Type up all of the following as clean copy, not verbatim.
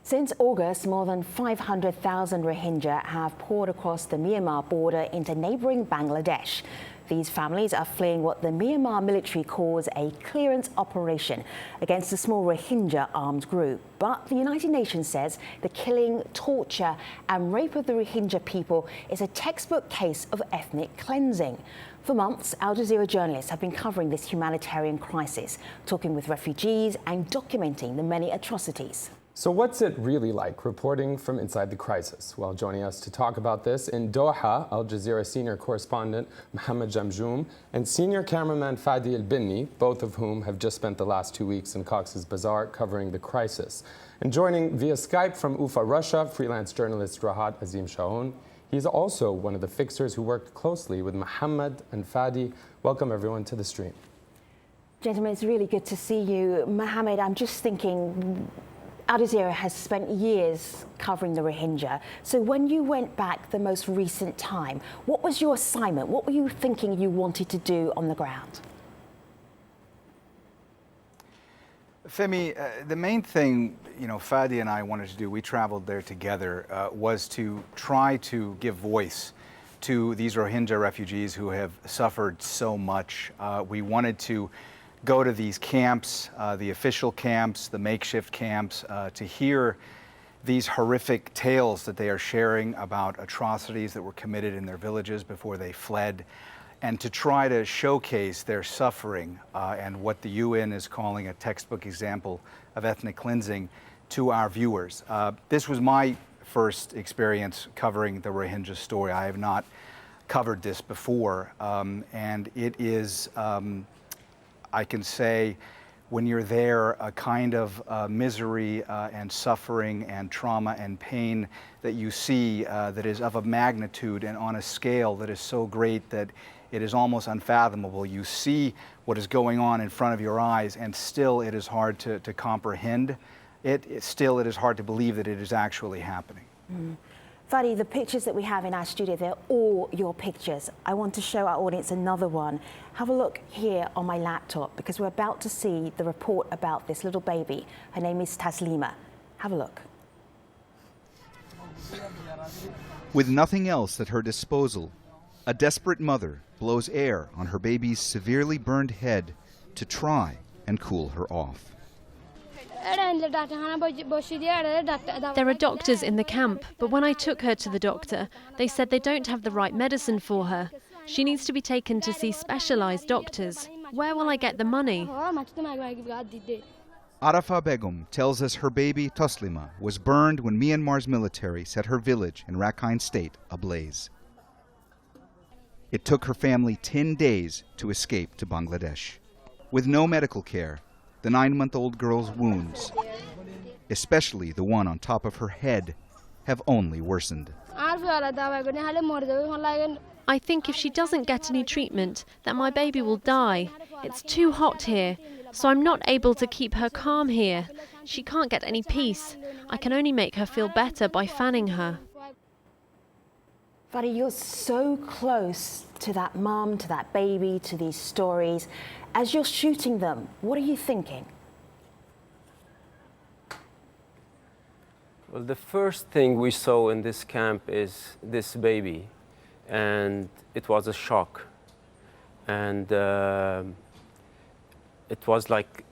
Since August, more than 500,000 Rohingya have poured across the Myanmar border into neighbouring Bangladesh. These families are fleeing what the Myanmar military calls a clearance operation against a small Rohingya armed group. But the United Nations says the killing, torture and rape of the Rohingya people is a textbook case of ethnic cleansing. For months, Al Jazeera journalists have been covering this humanitarian crisis, talking with refugees and documenting the many atrocities. So what's it really like reporting from inside the crisis? Well, joining us to talk about this in Doha, Al Jazeera senior correspondent Mohammed Jamjoom and senior cameraman Fadi El Binni, both of whom have just spent the last 2 weeks in Cox's Bazar covering the crisis. And joining via Skype from Ufa, Russia, freelance journalist Rahat Azim Shaon. He's also one of the fixers who worked closely with Mohammed and Fadi. Welcome everyone to the stream. Gentlemen, it's really good to see you. Mohammed, I'm just thinking, Al Jazeera has spent years covering the Rohingya. So when you went back the most recent time, what was your assignment? What were you thinking you wanted to do on the ground? Femi, the main thing, Fadi and I wanted to do, we traveled there together, was to try to give voice to these Rohingya refugees who have suffered so much. We wanted to go to these camps, the official camps, the makeshift camps, to hear these horrific tales that they are sharing about atrocities that were committed in their villages before they fled, and to try to showcase their suffering and what the UN is calling a textbook example of ethnic cleansing to our viewers. This was my first experience covering the Rohingya story. I have not covered this before, and it is, I can say, when you're there, a kind of misery and suffering and trauma and pain that you see that is of a magnitude and on a scale that is so great that it is almost unfathomable. You see what is going on in front of your eyes, and still it is hard to comprehend it. Still it is hard to believe that it is actually happening. Fadi, the pictures that we have in our studio, they're all your pictures. I want to show our audience another one. Have a look here on my laptop, because we're about to see the report about this little baby. Her name is Taslima. Have a look. With nothing else at her disposal, a desperate mother blows air on her baby's severely burned head to try and cool her off. There are doctors in the camp, but when I took her to the doctor, they said they don't have the right medicine for her. She needs to be taken to see specialized doctors. Where will I get the money? Arafa Begum tells us her baby Taslima was burned when Myanmar's military set her village in Rakhine State ablaze. It took her family 10 days to escape to Bangladesh. With no medical care, the 9-month-old girl's wounds, especially the one on top of her head, have only worsened. I think if she doesn't get any treatment, that my baby will die. It's too hot here, so I'm not able to keep her calm here. She can't get any peace. I can only make her feel better by fanning her. Fadi, you're so close to that mum, to that baby, to these stories. As you're shooting them, what are you thinking? Well, the first thing we saw in this camp is this baby, and it was a shock. And it was like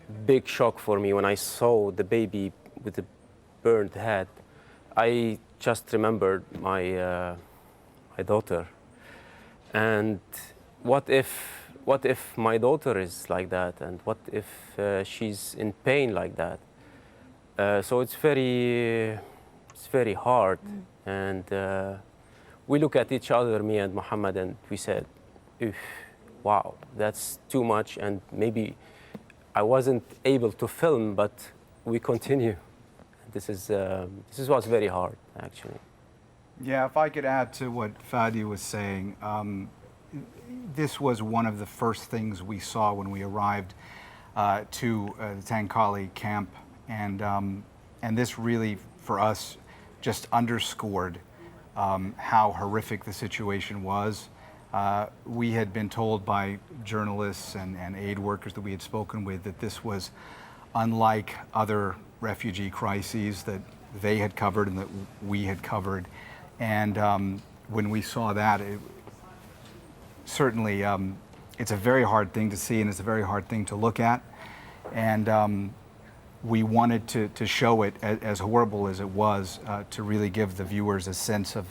a big shock for me when I saw the baby with the burned head. I just remembered my daughter, and what if my daughter is like that, and what if she's in pain like that? So it's very hard, and we look at each other, me and Mohammed, and we said, wow, that's too much, and maybe I wasn't able to film, but we continue. This was very hard, actually. Yeah, if I could add to what Fadi was saying, this was one of the first things we saw when we arrived to the Tangkali camp, and this really, for us, just underscored how horrific the situation was. We had been told by journalists and aid workers that we had spoken with that this was unlike other refugee crises that they had covered and that we had covered. And when we saw that, certainly it's a very hard thing to see, and it's a very hard thing to look at. And we wanted to show it, as horrible as it was, to really give the viewers a sense of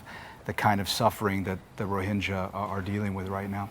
the kind of suffering that the Rohingya are dealing with right now.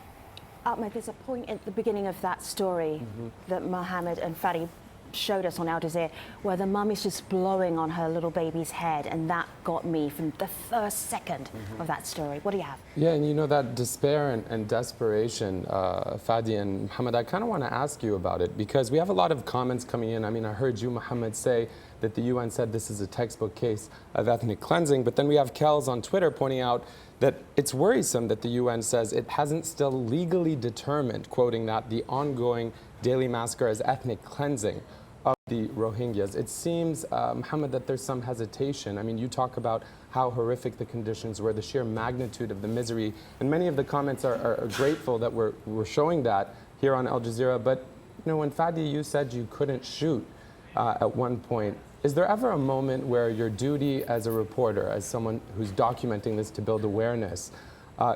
Ahmed, there's a point at the beginning of that story that Mohammed and Fadi showed us on Al Jazeera where the mum is just blowing on her little baby's head, and that got me from the first second of that story. What do you have? Yeah, and you know that despair and desperation, Fadi and Mohammed, I kind of want to ask you about it because we have a lot of comments coming in. I mean, I heard you, Mohammed, say that the UN said this is a textbook case of ethnic cleansing, but then we have Kells on Twitter pointing out that it's worrisome that the UN says it hasn't still legally determined, quoting that, the ongoing daily massacre as ethnic cleansing of the Rohingyas. It seems, Mohammed, that there's some hesitation. I mean, you talk about how horrific the conditions were, the sheer magnitude of the misery, and many of the comments are grateful that we're showing that here on Al Jazeera. But you know, when Fadi, you said you couldn't shoot at one point, is there ever a moment where your duty as a reporter, as someone who's documenting this to build awareness,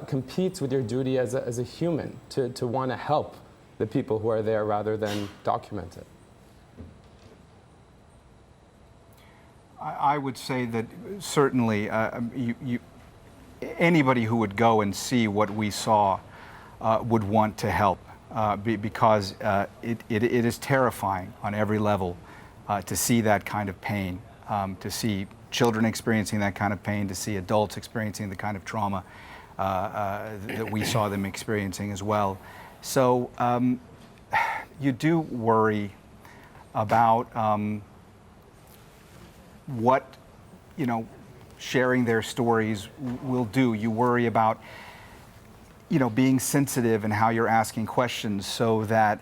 competes with your duty as a human to want to help the people who are there rather than document it? I would say that certainly anybody who would go and see what we saw would want to help because it is terrifying on every level to see that kind of pain, to see children experiencing that kind of pain, to see adults experiencing the kind of trauma that we saw them experiencing as well. So you do worry about what, you know, sharing their stories will do. You worry about, you know, being sensitive and how you're asking questions so that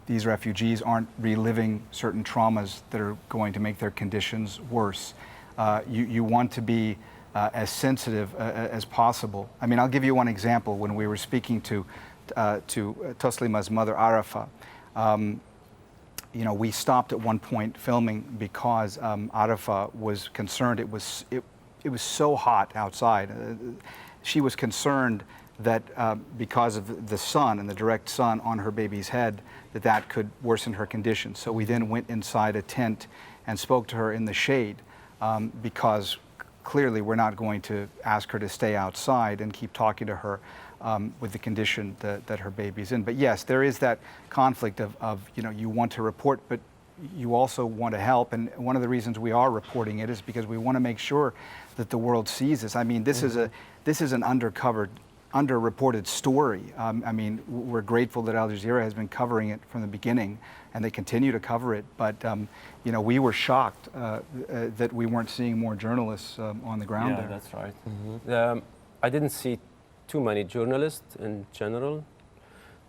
these refugees aren't reliving certain traumas that are going to make their conditions worse. You want to be as sensitive as possible. I mean, I'll give you one example. When we were speaking to Taslima's mother, Arafa, you know, we stopped at one point filming because Arafa was concerned. It was so hot outside. She was concerned that because of the sun and the direct sun on her baby's head, that could worsen her condition. So we then went inside a tent and spoke to her in the shade because clearly we're not going to ask her to stay outside and keep talking to her with the condition that her baby's in. But yes, there is that conflict of, you know, you want to report, but you also want to help. And one of the reasons we are reporting it is because we want to make sure that the world sees this. I mean, this is an underreported story. I mean, we're grateful that Al Jazeera has been covering it from the beginning, and they continue to cover it. But you know, we were shocked that we weren't seeing more journalists on the ground there. Yeah, that's right. I didn't see too many journalists in general.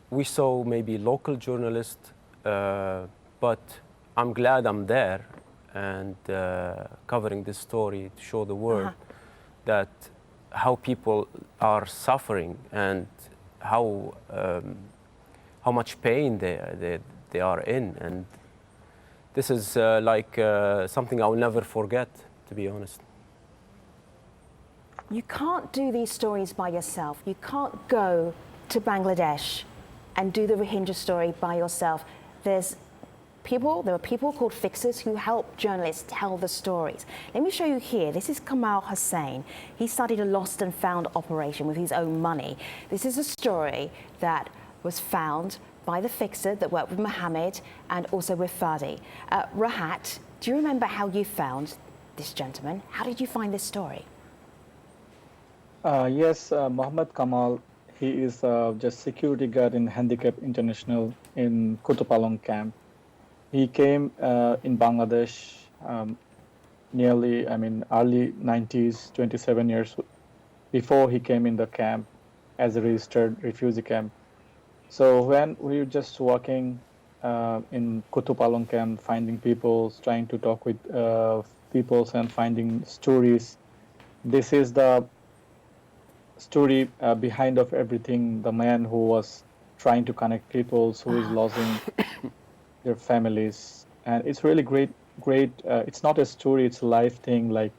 We saw maybe local journalists, but I'm glad I'm there and covering this story to show the world that how people are suffering and how much pain they are in, and this is like something I'll never forget, to be honest. You can't do these stories by yourself. You can't go to Bangladesh and do the Rohingya story by yourself. There are people called fixers who help journalists tell the stories. Let me show you here. This is Kamal Hussain. He started a lost and found operation with his own money. This is a story that was found by the fixer that worked with Mohammed and also with Fadi. Rahat, do you remember how you found this gentleman? How did you find this story? Yes, Mohammed Kamal, he is just security guard in Handicap International in Kutupalong camp. He came in Bangladesh early 90s, 27 years before he came in the camp as a registered refugee camp. So when we were just walking in Kutupalong camp, finding people, trying to talk with people and finding stories, this is the story behind of everything. The man who was trying to connect people, who is losing their families. and it's really great. It's not a story; it's a life thing. Like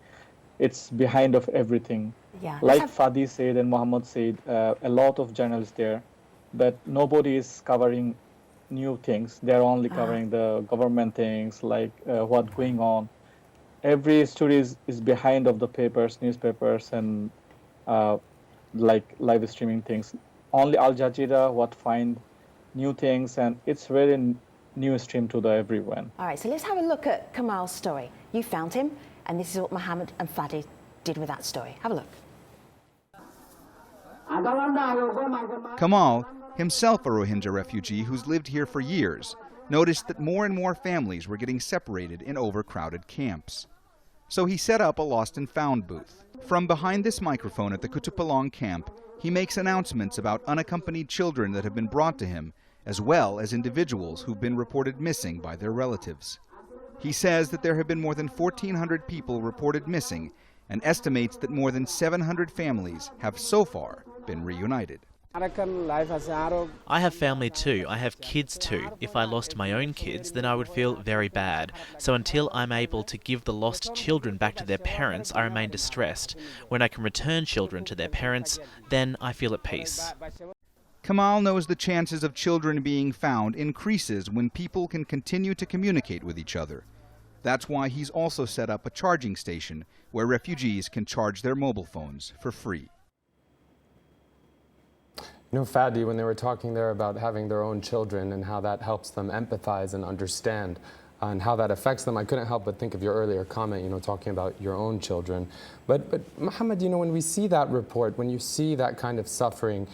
it's behind of everything. Yeah. Like Fadi said and Mohammed said, a lot of journalists there, but nobody is covering new things. They're only covering the government things, like what's going on. Every story is behind of the papers, newspapers, and like live streaming things. Only Al Jazeera what find new things, and it's very new stream to the everyone. All right, so let's have a look at Kamal's story. You found him, and this is what Mohammed and Fadi did with that story. Have a look. Kamal, himself a Rohingya refugee who's lived here for years, noticed that more and more families were getting separated in overcrowded camps. So he set up a lost and found booth. From behind this microphone at the Kutupalong camp, he makes announcements about unaccompanied children that have been brought to him, as well as individuals who've been reported missing by their relatives. He says that there have been more than 1,400 people reported missing and estimates that more than 700 families have so far been reunited. I have family too. I have kids too. If I lost my own kids, then I would feel very bad. So until I'm able to give the lost children back to their parents, I remain distressed. When I can return children to their parents, then I feel at peace. Kamal knows the chances of children being found increases when people can continue to communicate with each other. That's why he's also set up a charging station where refugees can charge their mobile phones for free. You know, Fadi, when they were talking there about having their own children and how that helps them empathize and understand and how that affects them, I couldn't help but think of your earlier comment, you know, talking about your own children. But Mohammed, you know, when we see that report, when you see that kind of suffering,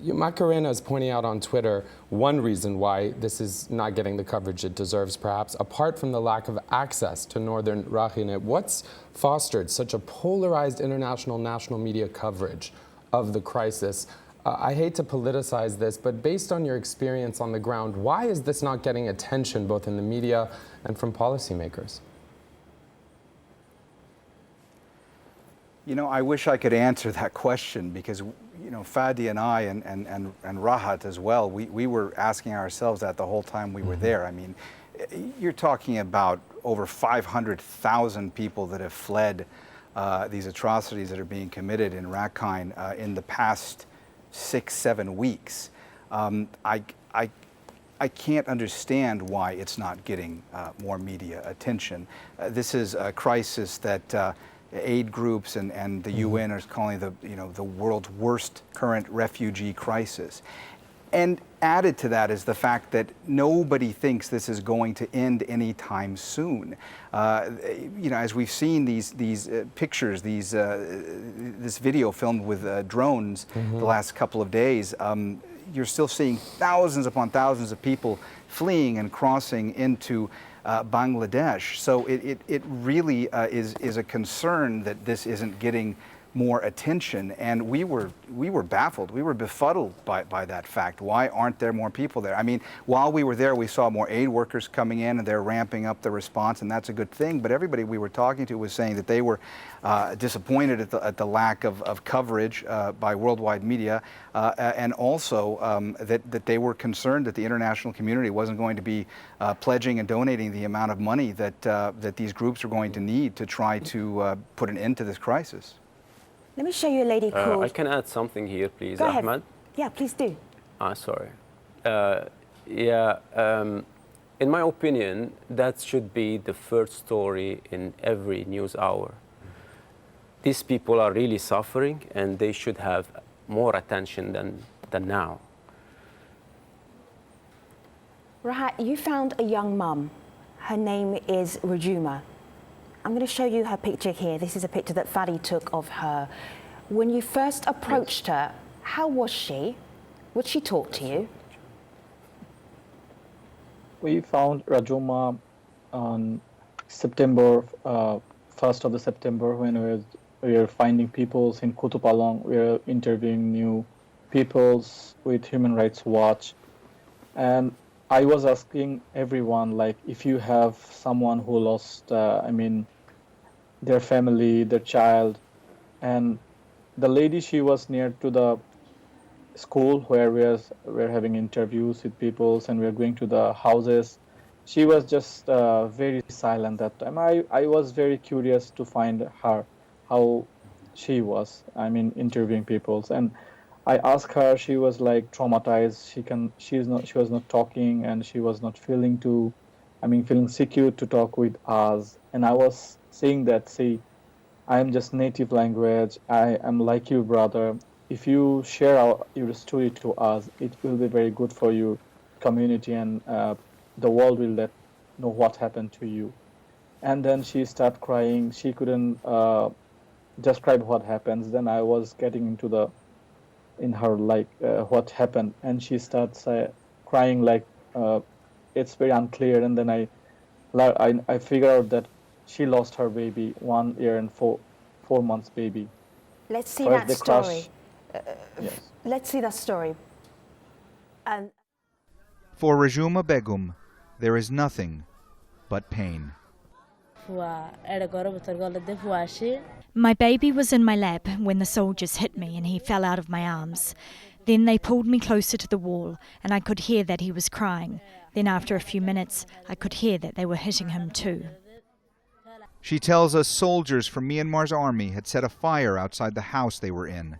Macarena is pointing out on Twitter one reason why this is not getting the coverage it deserves, perhaps, apart from the lack of access to northern Rakhine. What's fostered such a polarized international national media coverage of the crisis? I hate to politicize this, but based on your experience on the ground, why is this not getting attention both in the media and from policymakers? You know, I wish I could answer that question because, you know, Fadi and I and Rahat as well, we were asking ourselves that the whole time we were there. I mean, you're talking about over 500,000 people that have fled these atrocities that are being committed in Rakhine in the past 6-7 weeks. I can't understand why it's not getting more media attention. This is a crisis that aid groups and the UN are calling the world's worst current refugee crisis. And added to that is the fact that nobody thinks this is going to end anytime soon. You know, as we've seen these pictures, this video filmed with drones the last couple of days, you're still seeing thousands upon thousands of people fleeing and crossing into Bangladesh. So it really is a concern that this isn't getting more attention, and we were baffled, we were befuddled by that fact. Why aren't there more people there? I mean, while we were there, we saw more aid workers coming in, and they're ramping up the response, and that's a good thing. But everybody we were talking to was saying that they were disappointed at the lack of coverage by worldwide media, and also that they were concerned that the international community wasn't going to be pledging and donating the amount of money that these groups are going to need to try to put an end to this crisis. Let me show you a lady called... I can add something here, please, Go ahead. Ahmed. Yeah, please do. Sorry. In my opinion, that should be the first story in every news hour. These people are really suffering, and they should have more attention than now. Rahat, you found a young mum. Her name is Rogingya. I'm going to show you her picture here. This is a picture that Fadi took of her. When you first approached her, how was she? Would she talk to you? We found Rogingya on September, 1st of September, when we were finding peoples in Kutupalong. We were interviewing new peoples with Human Rights Watch. And I was asking everyone, like, if you have someone who lost, their family, their child, and the lady, she was near to the school where we're having interviews with people, and we're going to the houses, she was just very silent that time. I was very curious to find her, how she was. I mean, interviewing people, and I asked her. She was like traumatized. She was not talking, and she was not feeling secure to talk with us. And I was saying that, see, I am just native language. I am like you, brother. If you share your story to us, it will be very good for your community, and the world will know what happened to you. And then she started crying. She couldn't describe what happens. Then I was getting in her like what happened, and she starts crying like it's very unclear. And then I figure out that she lost her baby, 1 year and 4 months baby. Let's see First that story. Yes. Let's see that story. And For Rogingya Begum, there is nothing but pain. My baby was in my lap when the soldiers hit me and he fell out of my arms. Then they pulled me closer to the wall and I could hear that he was crying. Then after a few minutes, I could hear that they were hitting him too. She tells us soldiers from Myanmar's army had set a fire outside the house they were in.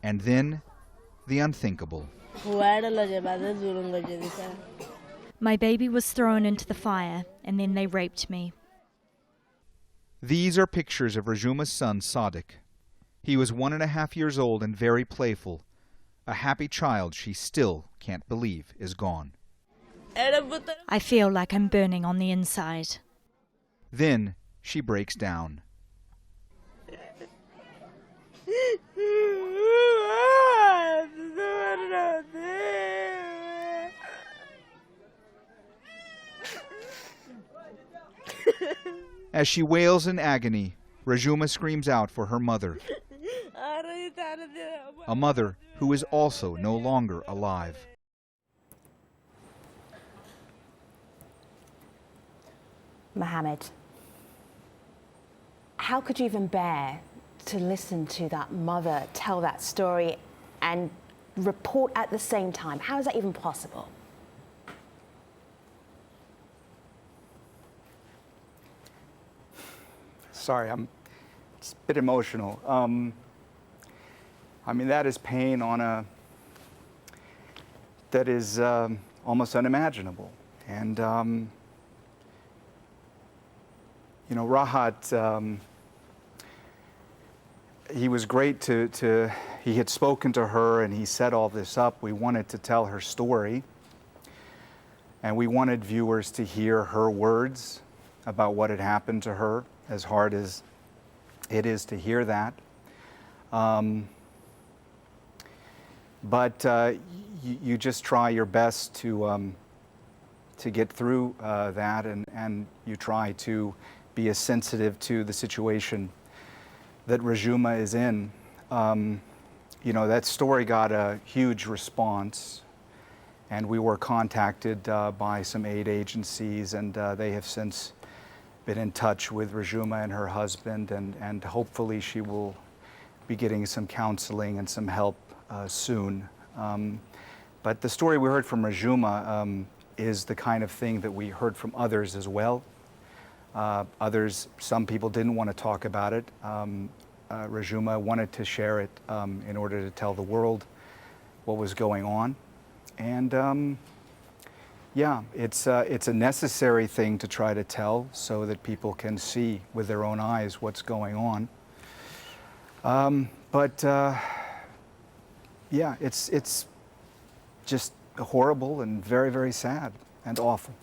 And then, the unthinkable. My baby was thrown into the fire and then they raped me. These are pictures of Rogingya's son, Sadiq. He was 1.5 years old and very playful. A happy child she still can't believe is gone. I feel like I'm burning on the inside. Then she breaks down. As she wails in agony, Rogingya screams out for her mother. A mother who is also no longer alive. Mohammed, how could you even bear to listen to that mother tell that story and report at the same time? How is that even possible? Sorry, it's a bit emotional. I mean, that is pain that is almost unimaginable. And, you know, Rahat, he was great he had spoken to her and he set all this up. We wanted to tell her story. And we wanted viewers to hear her words about what had happened to her, as hard as it is to hear that. But you just try your best to get through that, and you try to be as sensitive to the situation that Rogingya is in. You know, that story got a huge response, and we were contacted by some aid agencies, and they have since been in touch with Rogingya and her husband, and hopefully she will be getting some counseling and some help soon. But the story we heard from Rogingya is the kind of thing that we heard from others as well. Some people didn't want to talk about it. Rogingya wanted to share it in order to tell the world what was going on. And yeah, it's a necessary thing to try to tell so that people can see with their own eyes what's going on. Yeah, it's just horrible and very, very sad and awful.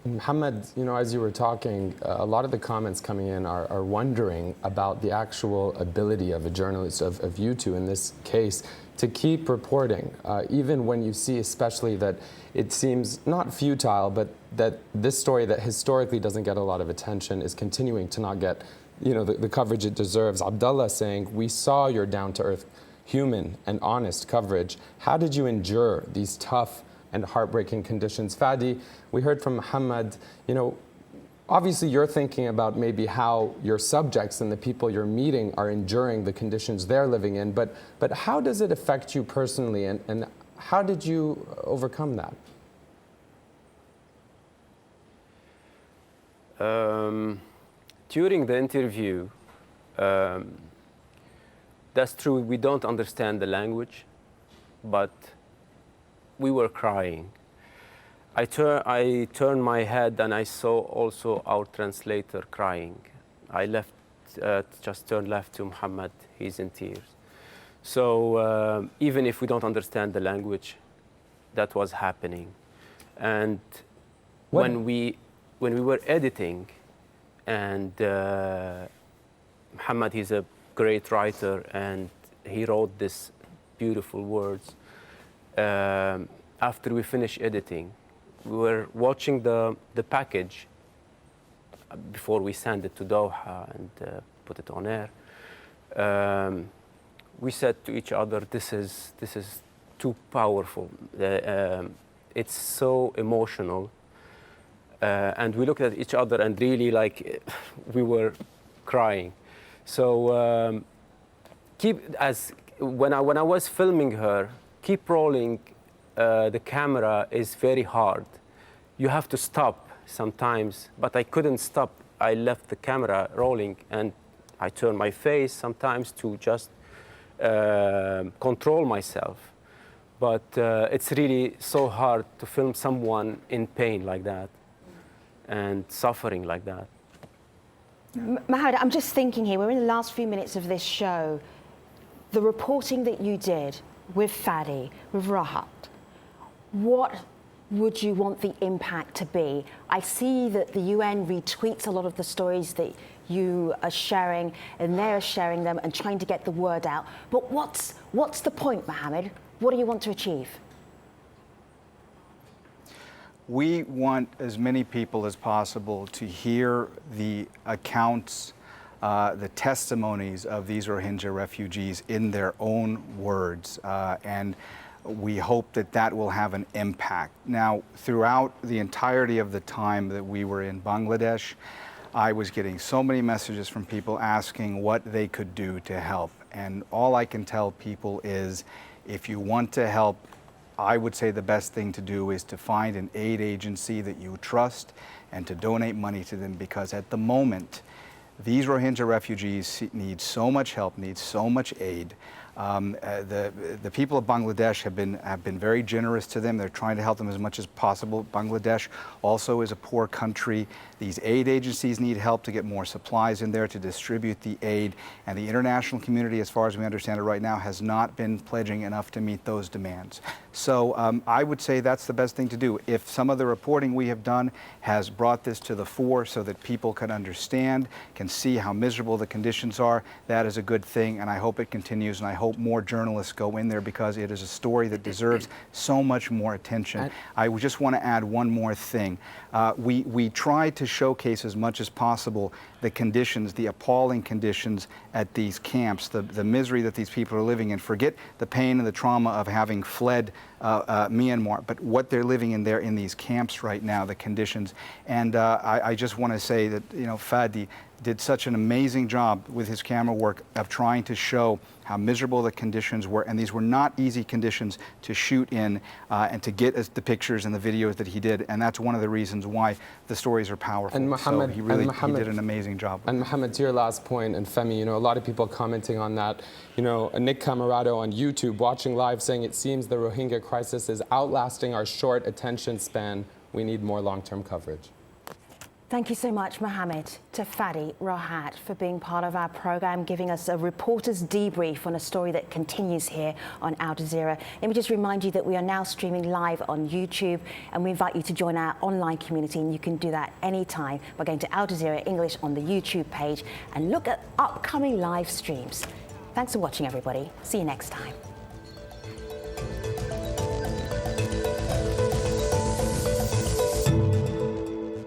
Mohammed, you know, as you were talking, a lot of the comments coming in are wondering about the actual ability of a journalist, of you two in this case, to keep reporting, even when you see especially that it seems not futile, but that this story that historically doesn't get a lot of attention is continuing to not get, you know, the coverage it deserves. Abdullah saying, we saw your down-to-earth, human and honest coverage. How did you endure these tough and heartbreaking conditions? Fadi, we heard from Mohammed, you know, obviously you're thinking about maybe how your subjects and the people you're meeting are enduring the conditions they're living in, but how does it affect you personally, and how did you overcome that? During the interview, that's true, we don't understand the language, but we were crying. I turned my head and I saw also our translator crying. I just turned left to Muhammad, he's in tears. So even if we don't understand the language, that was happening. And when we were editing, and Muhammad, he's a great writer, and he wrote these beautiful words. After we finished editing, we were watching the package before we send it to Doha and put it on air. We said to each other, this is too powerful. It's so emotional. And we looked at each other and really we were crying. So when I was filming her, keep rolling the camera is very hard. You have to stop sometimes, but I couldn't stop. I left the camera rolling and I turned my face sometimes to just control myself. But it's really so hard to film someone in pain like that and suffering like that. Mohammed, I'm just thinking here, we're in the last few minutes of this show. The reporting that you did with Fadi, with Rahat, what would you want the impact to be? I see that the UN retweets a lot of the stories that you are sharing, and they're sharing them and trying to get the word out. But what's the point, Mohammed? What do you want to achieve? We want as many people as possible to hear the accounts, the testimonies of these Rohingya refugees in their own words, and we hope that that will have an impact. Now, throughout the entirety of the time that we were in Bangladesh, I was getting so many messages from people asking what they could do to help. And all I can tell people is, if you want to help, I would say the best thing to do is to find an aid agency that you trust and to donate money to them, because at the moment, these Rohingya refugees need so much help, need so much aid. The people of Bangladesh have been very generous to them. They're trying to help them as much as possible. Bangladesh also is a poor country. These aid agencies need help to get more supplies in there to distribute the aid. And the international community, as far as we understand it right now, has not been pledging enough to meet those demands. So I would say that's the best thing to do. If some of the reporting we have done has brought this to the fore so that people can understand, can see how miserable the conditions are, that is a good thing, and I hope it continues, and I hope more journalists go in there, because it is a story that deserves so much more attention. I just want to add one more thing. We try to showcase as much as possible the conditions, the appalling conditions at these camps, the misery that these people are living in. Forget the pain and the trauma of having fled Myanmar, but what they're living in there in these camps right now, the conditions. And I just want to say that, Fadi did such an amazing job with his camera work of trying to show how miserable the conditions were, and these were not easy conditions to shoot in and to get the pictures and the videos that he did, and that's one of the reasons why the stories are powerful. And Mohammed, he did an amazing job. And Mohammed, to your last point, and Femi, a lot of people commenting on that. Nick Camarado on YouTube watching live saying it seems the Rohingya crisis is outlasting our short attention span. We need more long-term coverage. Thank you so much, Mohammed, to Fadi, Rahat, for being part of our program, giving us a reporter's debrief on a story that continues here on Al Jazeera. Let me just remind you that we are now streaming live on YouTube, and we invite you to join our online community, and you can do that anytime by going to Al Jazeera English on the YouTube page and look at upcoming live streams. Thanks for watching, everybody. See you next time.